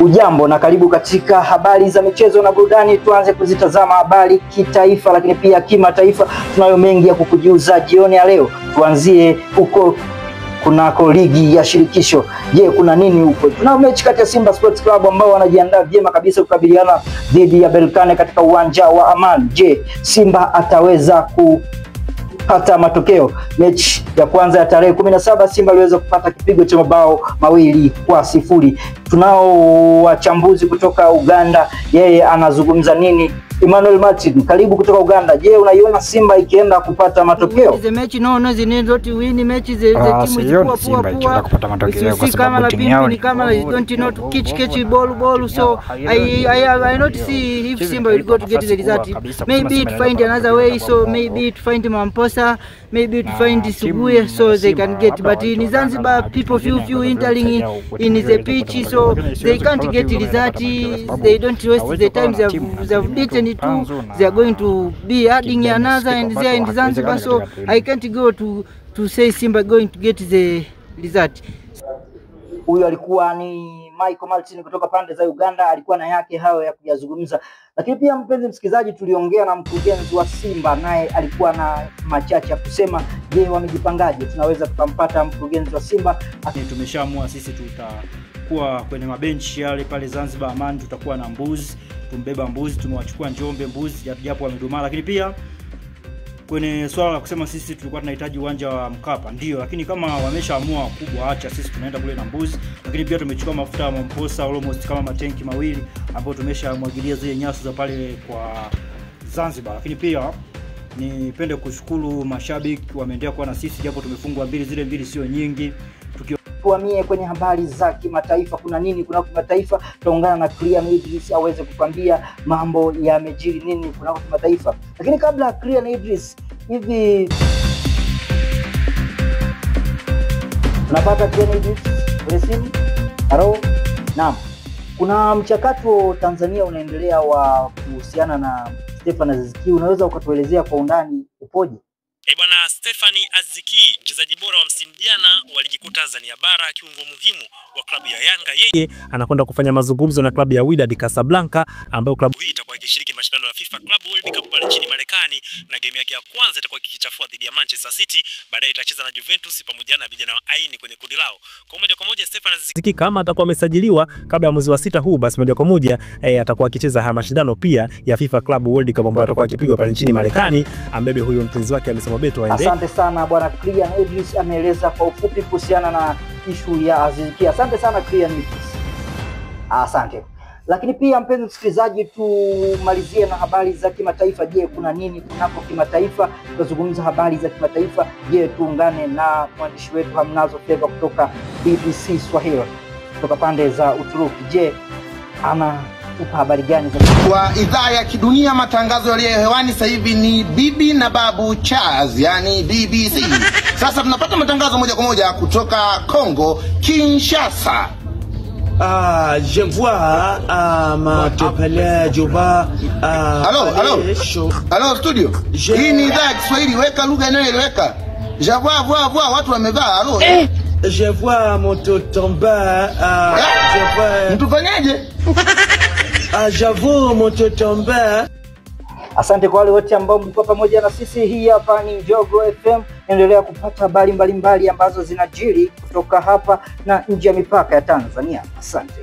Ujambo na karibu katika habari za michezo na burudani. Tuanze kuzitazama habari kitaifa lakini pia kimataifa. Tunayo mengi ya kukujuza jioni ya leo. Tuanzie huko kunako ligi ya shirikisho. Je, kuna nini huko? Tunao mechi kati ya Simba Sports Club ambao wanajiandaa vyema kabisa kukabiliana dhidi ya Berkane katika uwanja wa Amani. Je, Simba ataweza kupata matokeo? Mechi ya kwanza ya tarehe 17 Simba aliweza kupata kipigo cha mabao 2-0. Tunao wachambuzi kutoka Uganda, yeye anazungumza nini? Emmanuel Martin, karibu kutoka Uganda. Je, unaiona Simba ikienda kupata matokeo? The match no they need not win match the team is poor kupata matokeo kwa sababu timu yao ni kama don't not catch ball so I not see if Simba will go to get the result. Maybe to find another way, so maybe to find Mamposa, maybe to find Suguye so they can get, but in Zanzibar people few entering in the pitch so they can't get the result. They don't waste the time. They have beaten it too. They are going to be adding another and there in Zanzibar, so I can't go to say Simba going to get the result. Huyo alikuwa ni Michael Martin kutoka pande za Uganda, alikuwa na yake hayo ya kuyazungumza. Lakini pia mpenzi msikilizaji, tuliongea na mkurugenzi wa Simba, naye alikuwa na machache ya kusema. Je, wamejipangaje? Tunaweza tukampata mkurugenzi wa Simba. Tumeshaamua sisi tutakuwa kwenye mabenchi yale pale Zanzibar Amani, tutakuwa na mbuzi, tumbeba mbuzi, tumewachukua Njombe mbuzi japo wamedumana. Lakini pia kwenye swala la kusema sisi tulikuwa tunahitaji uwanja wa Mkapa, ndio, lakini kama wameshaamua kubwa, acha sisi tunaenda kule na mbuzi. Lakini pia tumechukua mafuta ya Mamposa almost kama matenki mawili ambapo tumeshamwagilia zile nyasi za pale kwa Zanzibar. Lakini pia nipende kushukuru mashabiki, wameendelea kuwa na sisi japo tumefungwa mbili, zile mbili sio nyingi. Tuamie kwenye habari za kimataifa. Kuna nini kuna kimataifa? Tutaungana na Clean Idris aweze kukwambia mambo yamejiri nini kuna kimataifa. Lakini kabla Clean Idris, hivi unapata Clean Idris resimi? Halo? Naam. Kuna mchakato Tanzania unaendelea wa kuhusiana na Stefan Aziz Ki. Unaweza ukatuelezea kwa undani upoje? Bwana Stefan Aziz Ki, mchezaji bora wa msimu jana wa ligi kuu Tanzania bara, kiungo muhimu wa klabu ya Yanga. Yeye anakwenda kufanya mazungumzo na klabu ya Wydad Casablanca ambayo klabu hii itakuwa ikishiriki mashindano ya FIFA Club World Cup pale nchini Marekani, na game yake ya kwanza itakuwa ikichafua dhidi ya Manchester City. Baadaye itacheza na Juventus pamoja na vijana wa Aini kwenye kundi lao. Kwa moja kwa moja Stefan Aziz Ki kama atakuwa amesajiliwa kabla ya mwezi wa 6 huu, basi moja kwa moja atakuwa akicheza haya mashindano pia ya FIFA Club World Cup ambayo atakuwa akipigwa pale nchini Marekani. Ambebe huyo mpenzi wake amesema beto aende. Asante sana bwana Clean Idris, ameeleza kwa ufupi kuhusiana na issue ya Aziz Ki. Asante sana Clean Idris. Asante. Lakini pia mpenzi msikilizaji, tumalizie na habari za kimataifa. Je, kuna nini kunako kimataifa? Tutazungumza habari za kimataifa. Je, tuungane na mwandishi wetu Hamnazo Feva kutoka BBC Swahili kutoka pande za Uturuki. Je, ana upa habari gani za kwa idhaa ya kidunia? Matangazo yaliyo hewani sasa hivi ni Bibi na Babu Charles, yani BBC. Sasa tunapata matangazo moja kwa moja kutoka Kongo Kinshasa. Je vois Matopele Juba. Hello studio. Hii ni idhaa ya Kiswahili, weka lugha inayoeleweka. Je vois watu wamevaa. Hello. Je vois Mototomba. Je vois. Mtufanyaje? J'avoue Mototomba. Asante kwa wale wote ambao mlikuwa pamoja na sisi. Hii hapa ni Jogo FM. Endelea kupata habari mbalimbali ambazo zinajiri kutoka hapa na nje ya mipaka ya Tanzania. Asante.